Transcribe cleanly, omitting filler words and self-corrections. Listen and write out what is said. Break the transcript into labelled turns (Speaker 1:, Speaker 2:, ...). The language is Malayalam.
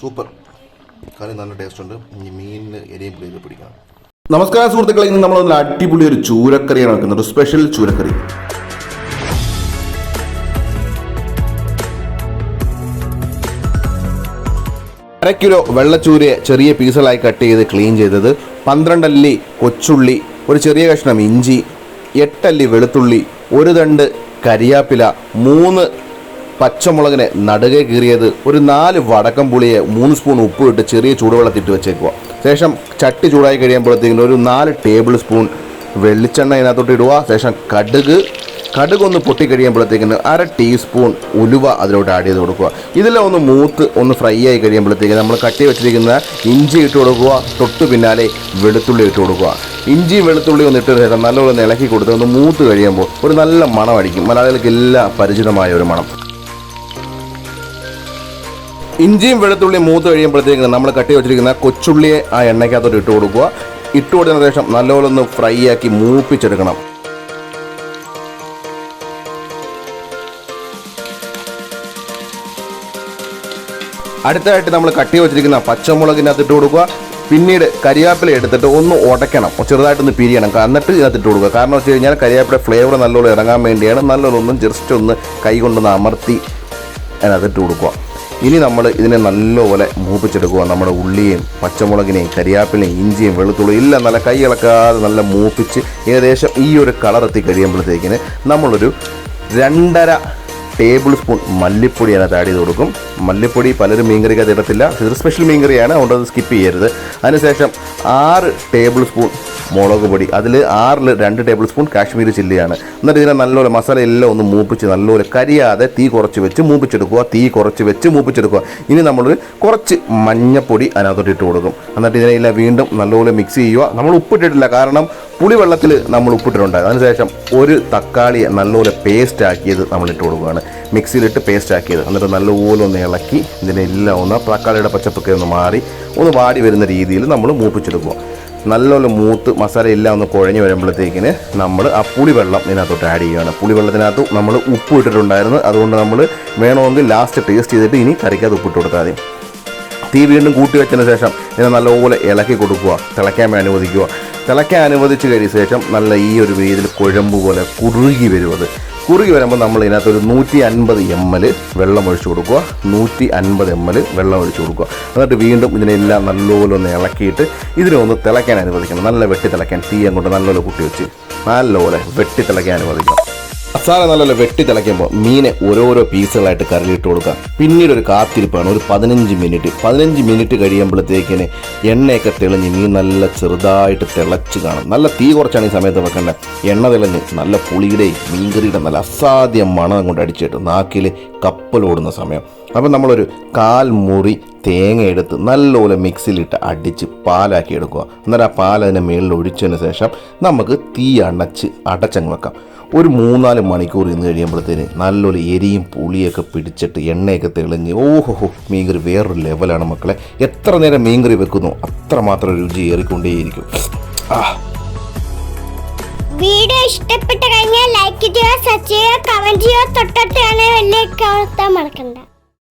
Speaker 1: സൂപ്പർ കറി നല്ല ടേസ്റ്റ് ഉണ്ട്. ഈ മീനിന് എരിയും പുളിയൊക്കെ പിടിക്കണം.
Speaker 2: നമസ്കാരം സുഹൃത്തുക്കളെ, ഇന്ന് നമ്മൾ അടിപൊളി ഒരു ചൂരക്കറിയാണ് വെക്കുന്നത്. ഒരു സ്പെഷ്യൽ ചൂരക്കറി. അര കിലോ വെള്ളച്ചൂരയെ ചെറിയ പീസുകളായി കട്ട് ചെയ്ത് ക്ലീൻ ചെയ്തത്, 12 അല്ലി കൊച്ചുള്ളി, ഒരു ചെറിയ കഷ്ണം ഇഞ്ചി, 8 അല്ലി വെളുത്തുള്ളി, ഒരു തണ്ട് കരിയാപ്പില, 3 പച്ചമുളകിനെ നടുകെ കീറിയത്, ഒരു 4 വടക്കം പുളിയെ 3 സ്പൂൺ ഉപ്പ് ഇട്ട് ചെറിയ ചൂടുവെള്ളത്തിട്ട് വെച്ചേക്കുക. ശേഷം ചട്ടി ചൂടായി കഴിയുമ്പോഴത്തേക്കും ഒരു 4 ടേബിൾ സ്പൂൺ വെളിച്ചെണ്ണ ഇതിനകത്തോട്ട് ഇടുക. ശേഷം കടുകൊന്ന് പൊട്ടിക്കഴിയുമ്പോഴത്തേക്കിന് 1/2 ടീസ്പൂൺ ഉലുവ അതിലോട്ട് ആഡ് ചെയ്ത് കൊടുക്കുക. ഇതെല്ലാം ഒന്ന് ഫ്രൈ ആയി കഴിയുമ്പോഴത്തേക്ക് നമ്മൾ കട്ടി വെച്ചിരിക്കുന്ന ഇഞ്ചി ഇട്ട് കൊടുക്കുക. തൊട്ട് പിന്നാലെ വെളുത്തുള്ളി ഇട്ട് കൊടുക്കുക. ഇഞ്ചി വെളുത്തുള്ളി ഒന്ന് ഇട്ട ശേഷം നല്ലപോലെ ഇളക്കി കൊടുത്ത് ഒന്ന് മൂത്ത് കഴിയുമ്പോൾ ഒരു നല്ല മണം അടിക്കും. മലയാളികൾക്ക് എല്ലാം പരിചിതമായ ഒരു മണം. ഇഞ്ചിയും വെളുത്തുള്ളിയും മൂത്ത് കഴിയുമ്പോഴത്തേക്ക് നമ്മൾ കട്ടി വെച്ചിരിക്കുന്ന കൊച്ചുള്ളിയെ ആ എണ്ണയ്ക്കകത്തോട്ട് ഇട്ട് കൊടുക്കുക. ഇട്ട് കൊടുത്തതിന് ശേഷം നല്ലപോലെ ഒന്ന് ഫ്രൈ ആക്കി മൂപ്പിച്ചെടുക്കണം. അടുത്തതായിട്ട് നമ്മൾ കട്ടി വെച്ചിരിക്കുന്ന പച്ചമുളകിനകത്ത് ഇട്ട് കൊടുക്കുക. പിന്നീട് കരിയാപ്പില എടുത്തിട്ട് ഒന്ന് ഉടയ്ക്കണം, ചെറുതായിട്ടൊന്ന് പിരിയണം. എന്നിട്ട് ഇതിനകത്ത് ഇട്ട് കൊടുക്കുക. കാരണം വെച്ച് കഴിഞ്ഞാൽ കരിയാപ്പില ഫ്ലേവർ നല്ലോണം ഇറങ്ങാൻ വേണ്ടിയാണ്. നല്ലോണം ജസ്റ്റ് ഒന്ന് കൈ കൊണ്ടൊന്ന് അമർത്തി അതിനകത്ത് ഇട്ട് കൊടുക്കുക. ഇനി നമ്മൾ ഇതിനെ നല്ലപോലെ മൂപ്പിച്ചെടുക്കുക. നമ്മുടെ ഉള്ളിയും പച്ചമുളകിനെയും കരിയാപ്പിലയും ഇഞ്ചിയും വെളുത്തുള്ളിയും എല്ലാം നല്ല കൈ ഇളക്കാതെ നല്ല മൂപ്പിച്ച് ഏകദേശം ഈ ഒരു കളർ എത്തി കഴിയുമ്പോഴത്തേക്കിന് നമ്മളൊരു 2.5 ടേബിൾ സ്പൂൺ മല്ലിപ്പൊടി അതിനകത്ത് ആഡ് ചെയ്ത് കൊടുക്കും. മല്ലിപ്പൊടി പലരും മീൻകറിക്കകത്ത് ഇടത്തില്ല. ഇതൊരു സ്പെഷ്യൽ മീൻകറിയാണ്, അതുകൊണ്ട് അത് സ്കിപ്പ് ചെയ്യരുത്. അതിനുശേഷം 6 ടേബിൾ സ്പൂൺ മുളക് പൊടി, അതിൽ 6ൽ 2 ടേബിൾ സ്പൂൺ കാശ്മീരി ചില്ലിയാണ്. എന്നിട്ട് ഇതിനെ നല്ലപോലെ മസാല എല്ലാം ഒന്ന് മൂപ്പിച്ച് നല്ലപോലെ കരിയാതെ തീ കുറച്ച് വെച്ച് മൂപ്പിച്ചെടുക്കുക. ഇനി നമ്മൾ കുറച്ച് മഞ്ഞപ്പൊടി അതിനകത്തോട്ട് ഇട്ട് കൊടുക്കും. എന്നിട്ട് ഇതിനെല്ലാം വീണ്ടും നല്ലപോലെ മിക്സ് ചെയ്യുക. നമ്മൾ ഉപ്പിട്ടിട്ടില്ല, കാരണം പുളിവെള്ളത്തിൽ നമ്മൾ ഉപ്പിട്ടിട്ടുണ്ടായിരുന്നു. അതിനുശേഷം ഒരു തക്കാളിയെ നല്ലപോലെ പേസ്റ്റ് ആക്കിയത് നമ്മൾ ഇട്ട് കൊടുക്കുകയാണ്. മിക്സിയിലിട്ട് പേസ്റ്റ് ആക്കിയത്. എന്നിട്ട് നല്ലപോലെ ഒന്ന് ഇളക്കി ഇതിനെല്ലാം ഒന്ന് തക്കാളിയുടെ പച്ചപ്പൊക്കെ ഒന്ന് മാറി ഒന്ന് വാടി വരുന്ന രീതിയിൽ നമ്മൾ മൂപ്പിച്ചെടുക്കുക. നല്ലപോലെ മൂത്ത് മസാല എല്ലാം ഒന്ന് കുഴഞ്ഞ് വരുമ്പോഴത്തേക്കിന് നമ്മൾ ആ പുളിവെള്ളം ഇതിനകത്തോട്ട് ആഡ് ചെയ്യുകയാണ്. പുളിവെള്ളത്തിനകത്ത് നമ്മൾ ഉപ്പ് ഇട്ടിട്ടുണ്ടായിരുന്നു. അതുകൊണ്ട് നമ്മൾ വേണമെങ്കിൽ ലാസ്റ്റ് ടേസ്റ്റ് ചെയ്തിട്ട് ഇനി കറിക്കകത്ത് ഉപ്പിട്ട് കൊടുത്താൽ മതി. തീ വീണ്ടും കൂട്ടി വെച്ചതിന് ശേഷം ഇതിനെ നല്ലപോലെ ഇളക്കി കൊടുക്കുക. തിളയ്ക്കാൻ അനുവദിച്ച് കഴിഞ്ഞ ശേഷം നല്ല ഈ ഒരു രീതിയിൽ കുഴമ്പ് പോലെ കുറുകി വരും. അത് കുറുകി വരുമ്പോൾ നമ്മൾ ഇതിനകത്തൊരു 150 ml വെള്ളം ഒഴിച്ചു കൊടുക്കുക. 150 ml വെള്ളം ഒഴിച്ചു കൊടുക്കുക. എന്നിട്ട് വീണ്ടും ഇതിനെല്ലാം നല്ലപോലെ ഒന്ന് ഇളക്കിയിട്ട് ഇതിനെ ഒന്ന് തിളയ്ക്കാൻ അനുവദിക്കണം. നല്ല വെട്ടി തിളയ്ക്കാൻ തീ അങ്ങോട്ട് നല്ലപോലെ കൂട്ടി വെച്ച് നല്ലപോലെ വെട്ടി തിളയ്ക്കാൻ അനുവദിക്കണം. മസാല നല്ലപോലെ വെട്ടി തിളയ്ക്കുമ്പോൾ മീനെ ഓരോരോ പീസുകളായിട്ട് കറിയിട്ട് കൊടുക്കുക. പിന്നീട് ഒരു കാത്തിരിപ്പാണ്, ഒരു 15 മിനിറ്റ് കഴിയുമ്പോഴത്തേക്കിന് എണ്ണയൊക്കെ തെളിഞ്ഞ് മീൻ നല്ല ചെറുതായിട്ട് തിളച്ച് കാണും. നല്ല തീ കുറച്ചാണ് ഈ സമയത്ത് വെക്കേണ്ടത്. എണ്ണ തെളിഞ്ഞ് നല്ല പുളിയുടെയും മീൻകറിയുടെ നല്ല അസാധ്യ മണം കൊണ്ട് അടിച്ചിട്ട് നാക്കിൽ കപ്പലോടുന്ന സമയം. അപ്പം നമ്മളൊരു 1/4 മുറി തേങ്ങ എടുത്ത് നല്ലപോലെ മിക്സിയിലിട്ട് അടിച്ച് പാലാക്കി എടുക്കുക. എന്നിട്ട് ആ പാൽ അതിൻ്റെ മേളിൽ ഒഴിച്ചതിന് ശേഷം നമുക്ക് തീ അടച്ചങ്ങ് വെക്കാം. ഒരു 3-4 മണിക്കൂർ ഇന്ന് കഴിയുമ്പോഴത്തേന് നല്ലൊരു എരിയും പുളിയൊക്കെ പിടിച്ചിട്ട് എണ്ണയൊക്കെ തെളിഞ്ഞ് മീൻകറി വേറൊരു ലെവലാണ് മക്കളെ. എത്ര നേരം മീൻകറി വെക്കുന്നു അത്രമാത്രം രുചി ഏറിക്കൊണ്ടേയിരിക്കും.
Speaker 3: വീഡിയോ ഇഷ്ടപ്പെട്ട് കഴിഞ്ഞാൽ ലൈക്ക് ചെയ്യുക, സബ്സ്ക്രൈബ് ചെയ്യുക, കമന്റ് ചെയ്യുക, തൊട്ടടുത്ത് കാണാൻ മറക്കണ്ട.